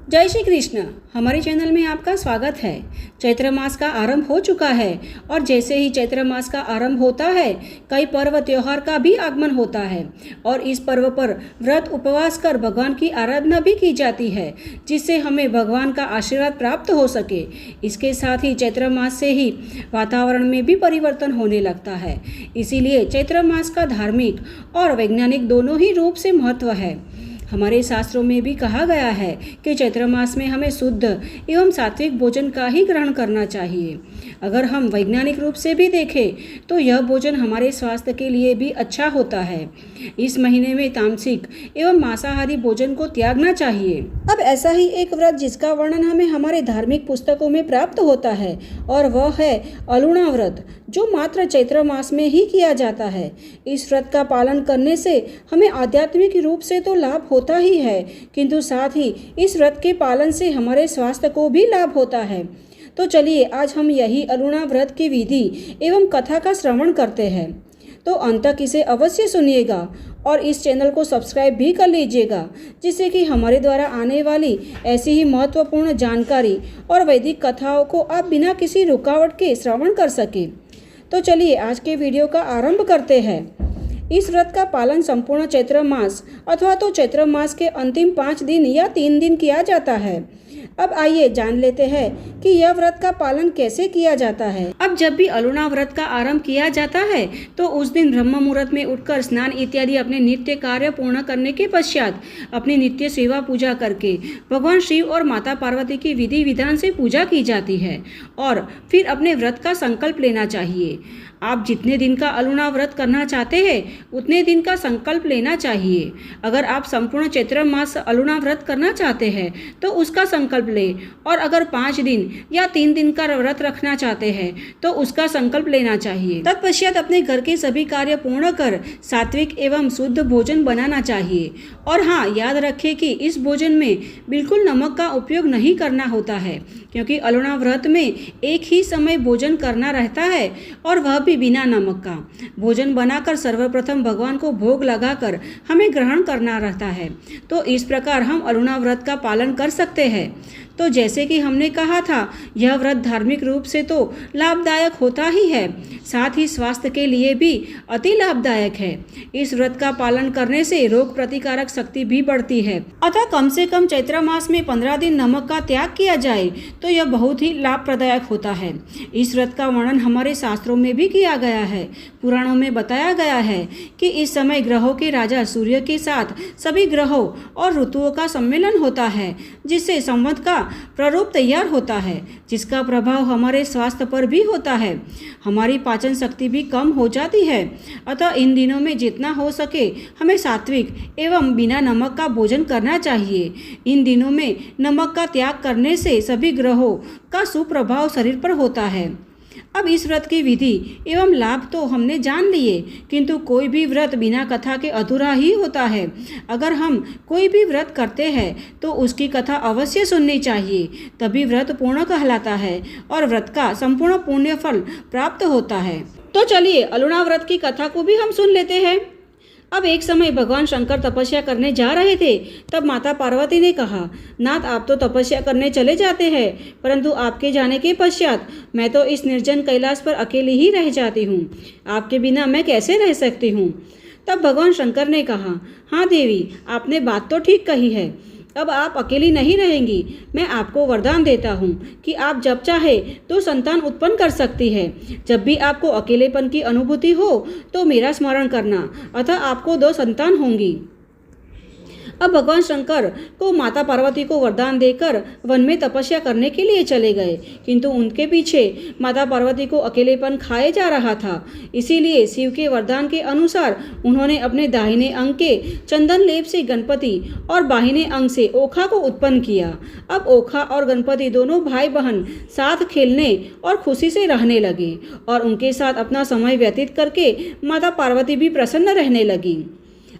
जय श्री कृष्ण। हमारे चैनल में आपका स्वागत है। चैत्र मास का आरंभ हो चुका है और जैसे ही चैत्र मास का आरंभ होता है कई पर्व त्योहार का भी आगमन होता है और इस पर्व पर व्रत उपवास कर भगवान की आराधना भी की जाती है जिससे हमें भगवान का आशीर्वाद प्राप्त हो सके। इसके साथ ही चैत्र मास से ही वातावरण में भी परिवर्तन होने लगता है। इसीलिए चैत्र मास का धार्मिक और वैज्ञानिक दोनों ही रूप से महत्व है। हमारे शास्त्रों में भी कहा गया है कि चैत्र मास में हमें शुद्ध एवं सात्विक भोजन का ही ग्रहण करना चाहिए। अगर हम वैज्ञानिक रूप से भी देखें तो यह भोजन हमारे स्वास्थ्य के लिए भी अच्छा होता है। इस महीने में तामसिक एवं मांसाहारी भोजन को त्यागना चाहिए। अब ऐसा ही एक व्रत जिसका वर्णन हमें हमारे धार्मिक पुस्तकों में प्राप्त होता है और वह है अलूणा व्रत, जो मात्र चैत्र मास में ही किया जाता है। इस व्रत का पालन करने से हमें आध्यात्मिक रूप से तो लाभ होता ही है, किंतु साथ ही इस व्रत के पालन से हमारे स्वास्थ्य को भी लाभ होता है। तो चलिए आज हम यही अलूणा व्रत की विधि एवं कथा का श्रवण करते हैं। तो अंत तक इसे अवश्य सुनिएगा और इस चैनल को सब्सक्राइब भी कर लीजिएगा, जिससे कि हमारे द्वारा आने वाली ऐसी ही महत्वपूर्ण जानकारी और वैदिक कथाओं को आप बिना किसी रुकावट के श्रवण कर सके। तो चलिए आज के वीडियो का आरंभ करते हैं। इस व्रत का पालन संपूर्ण चैत्र मास अथवा तो चैत्र मास के अंतिम 5 दिन या 3 दिन किया जाता है। अब आइए जान लेते हैं कि यह व्रत का पालन कैसे किया जाता है। अब जब भी अलूणा व्रत का आरंभ किया जाता है तो उस दिन ब्रह्म मुहूर्त में उठकर स्नान इत्यादि अपने नित्य कार्य पूर्ण करने के पश्चात अपनी नित्य सेवा पूजा करके भगवान शिव और माता पार्वती की विधि विधान से पूजा की जाती है और फिर अपने व्रत का संकल्प लेना चाहिए। आप जितने दिन का अलूणा व्रत करना चाहते हैं उतने दिन का संकल्प लेना चाहिए। अगर आप संपूर्ण चैत्र मास अलूणा व्रत करना चाहते हैं तो उसका संकल्प ले, और अगर 5 दिन या 3 दिन का व्रत रखना चाहते हैं तो उसका संकल्प लेना चाहिए। तत्पश्चात अपने घर के सभी कार्य पूर्ण कर सात्विक एवं शुद्ध भोजन बनाना चाहिए। और हाँ, याद रखें कि इस भोजन में बिल्कुल नमक का उपयोग नहीं करना होता है, क्योंकि अलूणा व्रत में एक ही समय भोजन करना रहता है और वह भी बिना नमक का। भोजन बनाकर सर्वप्रथम भगवान को भोग लगाकर हमें ग्रहण करना रहता है। तो इस प्रकार हम अलूणा व्रत का पालन कर सकते हैं। तो जैसे कि हमने कहा था, यह व्रत धार्मिक रूप से तो लाभदायक होता ही है, साथ ही स्वास्थ्य के लिए भी अति लाभदायक है। इस व्रत का पालन करने से रोग प्रतिकारक शक्ति भी बढ़ती है। अतः कम से कम चैत्र मास में 15 दिन नमक का त्याग किया जाए तो यह बहुत ही लाभप्रदायक होता है। इस व्रत का वर्णन हमारे शास्त्रों में भी किया गया है। पुराणों में बताया गया है कि इस समय ग्रहों के राजा सूर्य के साथ सभी ग्रहों और ऋतुओं का सम्मेलन होता है, जिससे संवत का प्रारूप तैयार होता है, जिसका प्रभाव हमारे स्वास्थ्य पर भी होता है। हमारी पाचन शक्ति भी कम हो जाती है। अतः इन दिनों में जितना हो सके हमें सात्विक एवं बिना नमक का भोजन करना चाहिए। इन दिनों में नमक का त्याग करने से सभी ग्रहों का सुप्रभाव शरीर पर होता है। अब इस व्रत की विधि एवं लाभ तो हमने जान लिए, किंतु कोई भी व्रत बिना कथा के अधूरा ही होता है। अगर हम कोई भी व्रत करते हैं तो उसकी कथा अवश्य सुननी चाहिए, तभी व्रत पूर्ण कहलाता है और व्रत का संपूर्ण पुण्य फल प्राप्त होता है। तो चलिए अलूणा व्रत की कथा को भी हम सुन लेते हैं। अब एक समय भगवान शंकर तपस्या करने जा रहे थे। तब माता पार्वती ने कहा, नाथ आप तो तपस्या करने चले जाते हैं, परंतु आपके जाने के पश्चात मैं तो इस निर्जन कैलाश पर अकेली ही रह जाती हूँ। आपके बिना मैं कैसे रह सकती हूँ। तब भगवान शंकर ने कहा, हाँ देवी, आपने बात तो ठीक कही है। अब आप अकेली नहीं रहेंगी। मैं आपको वरदान देता हूँ कि आप जब चाहे तो संतान उत्पन्न कर सकती है। जब भी आपको अकेलेपन की अनुभूति हो तो मेरा स्मरण करना, अतः आपको 2 संतान होंगी। अब भगवान शंकर को माता पार्वती को वरदान देकर वन में तपस्या करने के लिए चले गए, किंतु उनके पीछे माता पार्वती को अकेलेपन खाए जा रहा था। इसीलिए शिव के वरदान के अनुसार उन्होंने अपने दाहिने अंग के चंदन लेप से गणपति और बाहिने अंग से ओखा को उत्पन्न किया। अब ओखा और गणपति दोनों भाई बहन साथ खेलने और खुशी से रहने लगे और उनके साथ अपना समय व्यतीत करके माता पार्वती भी प्रसन्न रहने लगी।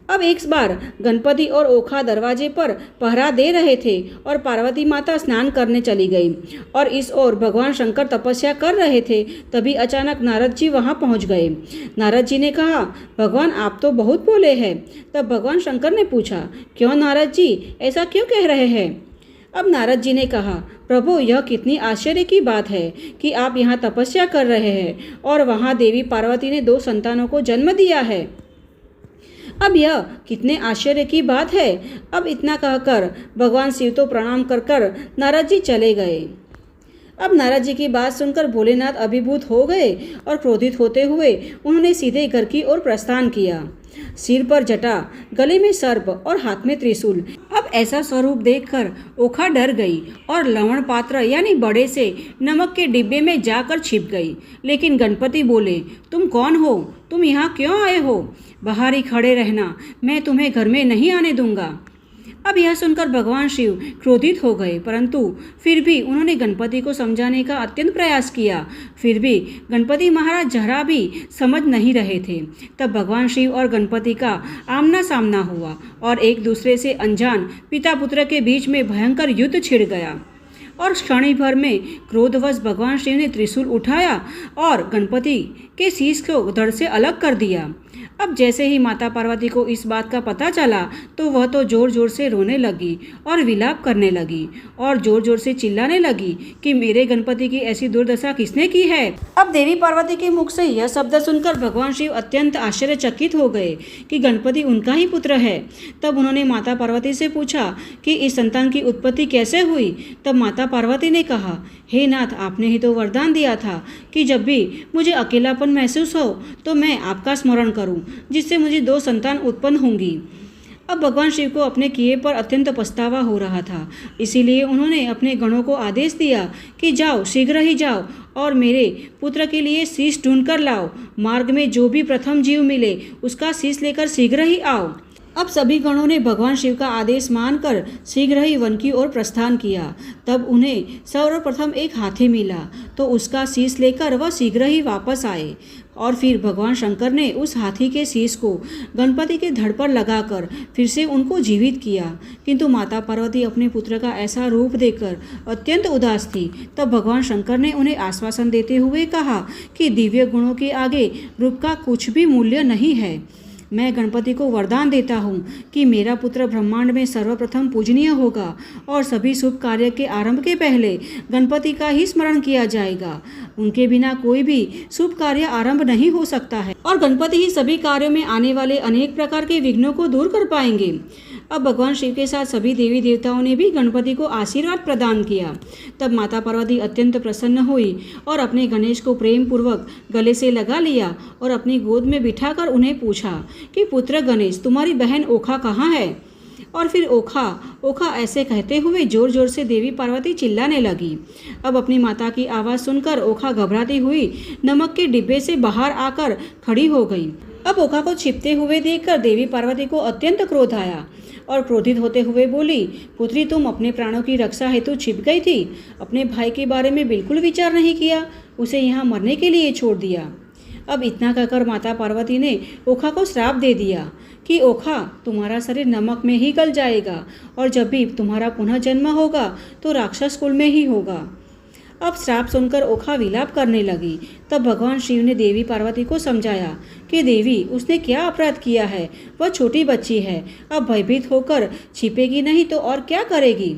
अब एक बार गणपति और ओखा दरवाजे पर पहरा दे रहे थे और पार्वती माता स्नान करने चली गई और इस ओर भगवान शंकर तपस्या कर रहे थे। तभी अचानक नारद जी वहां पहुंच गए। नारद जी ने कहा, भगवान आप तो बहुत भोले हैं। तब भगवान शंकर ने पूछा, क्यों नारद जी, ऐसा क्यों कह रहे हैं। अब नारद जी ने कहा, प्रभु यह कितनी आश्चर्य की बात है कि आप यहाँ तपस्या कर रहे हैं और वहाँ देवी पार्वती ने 2 संतानों को जन्म दिया है। अब यह कितने आश्चर्य की बात है। अब इतना कहकर भगवान शिव तो प्रणाम कर कर नारद जी चले गए। अब नारद जी की बात सुनकर भोलेनाथ अभिभूत हो गए और क्रोधित होते हुए उन्होंने सीधे घर की ओर प्रस्थान किया। सिर पर जटा, गले में सर्प और हाथ में त्रिशूल। अब ऐसा स्वरूप देखकर ओखा डर गई और लवण पात्र यानी बड़े से नमक के डिब्बे में जाकर छिप गई। लेकिन गणपति बोले, तुम कौन हो? तुम यहाँ क्यों आए हो? बाहर ही खड़े रहना, मैं तुम्हें घर में नहीं आने दूंगा। अब यह सुनकर भगवान शिव क्रोधित हो गए, परंतु फिर भी उन्होंने गणपति को समझाने का अत्यंत प्रयास किया। फिर भी गणपति महाराज जरा भी समझ नहीं रहे थे। तब भगवान शिव और गणपति का आमना सामना हुआ और एक दूसरे से अनजान पिता पुत्र के बीच में भयंकर युद्ध छिड़ गया और क्षण भर में क्रोधवश भगवान शिव ने त्रिशूल उठाया और गणपति के शीश को धड़ से अलग कर दिया। अब जैसे ही माता पार्वती को इस बात का पता चला तो वह तो जोर जोर से रोने लगी और विलाप करने लगी और जोर जोर से चिल्लाने लगी कि मेरे गणपति की ऐसी दुर्दशा किसने की है। अब देवी पार्वती के मुख से यह शब्द सुनकर भगवान शिव अत्यंत आश्चर्यचकित हो गए कि गणपति उनका ही पुत्र है। तब उन्होंने माता पार्वती से पूछा कि इस संतान की उत्पत्ति कैसे हुई। तब माता पार्वती ने कहा, हे नाथ, आपने ही तो वरदान दिया था कि जब भी मुझे अकेलापन महसूस हो तो मैं आपका स्मरण करूं, जिससे मुझे 2 संतान उत्पन्न होंगी। अब भगवान शिव को अपने किए पर अत्यंत पछतावा हो रहा था, इसीलिए उन्होंने अपने गणों को आदेश दिया कि जाओ, शीघ्र ही जाओ और मेरे पुत्र के लिए शीश ढूंढ कर लाओ। मार्ग में जो भी प्रथम जीव मिले उसका शीश लेकर शीघ्र ही आओ। अब सभी गणों ने भगवान शिव का आदेश मानकर शीघ्र ही वन की ओर प्रस्थान किया। तब उन्हें सर्वप्रथम एक हाथी मिला तो उसका शीश लेकर वह शीघ्र ही वापस आए और फिर भगवान शंकर ने उस हाथी के शीश को गणपति के धड़ पर लगाकर फिर से उनको जीवित किया। किंतु माता पार्वती अपने पुत्र का ऐसा रूप देखकर अत्यंत उदास थी। तब भगवान शंकर ने उन्हें आश्वासन देते हुए कहा कि दिव्य गुणों के आगे रूप का कुछ भी मूल्य नहीं है। मैं गणपति को वरदान देता हूँ कि मेरा पुत्र ब्रह्मांड में सर्वप्रथम पूजनीय होगा और सभी शुभ कार्य के आरंभ के पहले गणपति का ही स्मरण किया जाएगा। उनके बिना कोई भी शुभ कार्य आरंभ नहीं हो सकता है और गणपति ही सभी कार्यों में आने वाले अनेक प्रकार के विघ्नों को दूर कर पाएंगे। अब भगवान शिव के साथ सभी देवी देवताओं ने भी गणपति को आशीर्वाद प्रदान किया। तब माता पार्वती अत्यंत प्रसन्न हुई और अपने गणेश को प्रेम पूर्वक गले से लगा लिया और अपनी गोद में बिठाकर उन्हें पूछा कि पुत्र गणेश, तुम्हारी बहन ओखा कहाँ है? और फिर ओखा ओखा ऐसे कहते हुए जोर जोर से देवी पार्वती चिल्लाने लगी। अब अपनी माता की आवाज़ सुनकर ओखा घबराती हुई नमक के डिब्बे से बाहर आकर खड़ी हो गई। अब ओखा को छिपते हुए देखकर देवी पार्वती को अत्यंत क्रोध आया और क्रोधित होते हुए बोली, पुत्री, तुम अपने प्राणों की रक्षा हेतु छिप गई थी, अपने भाई के बारे में बिल्कुल विचार नहीं किया, उसे यहाँ मरने के लिए छोड़ दिया। अब इतना कहकर माता पार्वती ने ओखा को श्राप दे दिया कि ओखा, तुम्हारा शरीर नमक में ही गल जाएगा और जब भी तुम्हारा पुनः जन्म होगा तो राक्षस कुल में ही होगा। अब श्राप सुनकर ओखा विलाप करने लगी। तब भगवान शिव ने देवी पार्वती को समझाया कि देवी, उसने क्या अपराध किया है, वह छोटी बच्ची है, अब भयभीत होकर छिपेगी नहीं तो और क्या करेगी।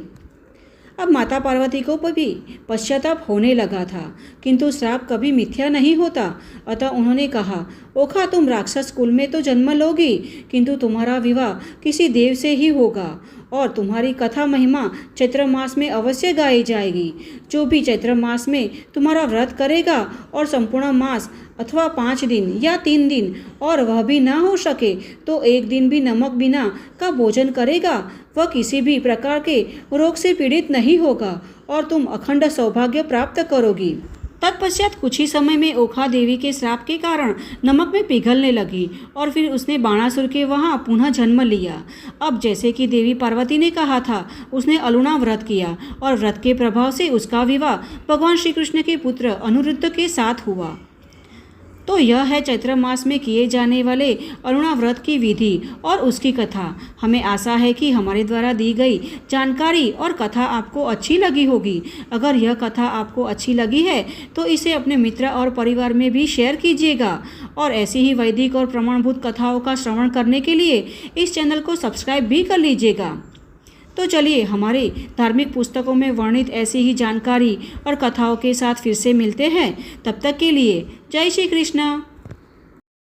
अब माता पार्वती को भी पश्चाताप होने लगा था, किंतु श्राप कभी मिथ्या नहीं होता। अतः उन्होंने कहा, ओखा, तुम राक्षस कुल में तो जन्म लोगी, किंतु तुम्हारा विवाह किसी देव से ही होगा और तुम्हारी कथा महिमा चैत्र मास में अवश्य गाई जाएगी। जो भी चैत्र मास में तुम्हारा व्रत करेगा और संपूर्ण मास अथवा 5 दिन या 3 दिन और वह भी ना हो सके तो 1 दिन भी नमक बिना का भोजन करेगा, वह किसी भी प्रकार के रोग से पीड़ित नहीं होगा और तुम अखंड सौभाग्य प्राप्त करोगी। तत्पश्चात कुछ ही समय में ओखा देवी के श्राप के कारण नमक में पिघलने लगी और फिर उसने बाणासुर के वहाँ पुनः जन्म लिया। अब जैसे कि देवी पार्वती ने कहा था, उसने अलूणा व्रत किया और व्रत के प्रभाव से उसका विवाह भगवान श्री कृष्ण के पुत्र अनिरुद्ध के साथ हुआ। तो यह है चैत्र मास में किए जाने वाले अलूणा व्रत की विधि और उसकी कथा। हमें आशा है कि हमारे द्वारा दी गई जानकारी और कथा आपको अच्छी लगी होगी। अगर यह कथा आपको अच्छी लगी है तो इसे अपने मित्र और परिवार में भी शेयर कीजिएगा और ऐसी ही वैदिक और प्रमाणभूत कथाओं का श्रवण करने के लिए इस चैनल को सब्सक्राइब भी कर लीजिएगा। तो चलिए हमारे धार्मिक पुस्तकों में वर्णित ऐसी ही जानकारी और कथाओं के साथ फिर से मिलते हैं। तब तक के लिए जय श्री कृष्ण।